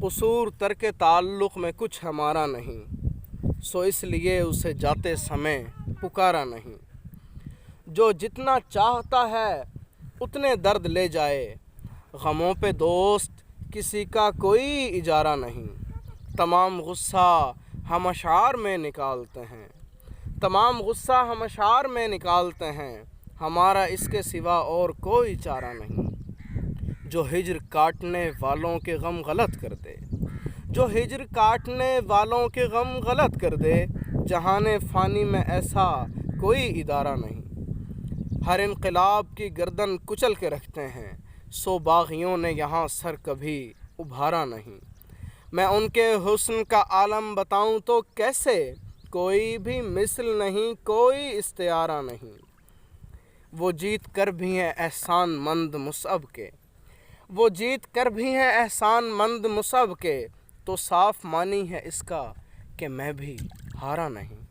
قصور ترک تعلق میں کچھ ہمارا نہیں، سو اس لیے اسے جاتے سمے پکارا نہیں۔ جو جتنا چاہتا ہے اتنے درد لے جائے، غموں پہ دوست کسی کا کوئی اجارہ نہیں۔ تمام غصہ ہم اشعار میں نکالتے ہیں، تمام غصہ ہم اشعار میں نکالتے ہیں، ہمارا اس کے سوا اور کوئی چارہ نہیں۔ جو ہجر کاٹنے والوں کے غم غلط کر دے، جو ہجر کاٹنے والوں کے غم غلط کر دے، جہان فانی میں ایسا کوئی ادارہ نہیں۔ ہر انقلاب کی گردن کچل کے رکھتے ہیں، سو باغیوں نے یہاں سر کبھی ابھارا نہیں۔ میں ان کے حسن کا عالم بتاؤں تو کیسے، کوئی بھی مثل نہیں، کوئی استعارہ نہیں۔ وہ جیت کر بھی ہیں احسان مند مصعب کے، وہ جیت کر بھی ہیں احسان مند مصعب کے، تو صاف معنی ہے اس کا کہ میں بھی ہارا نہیں۔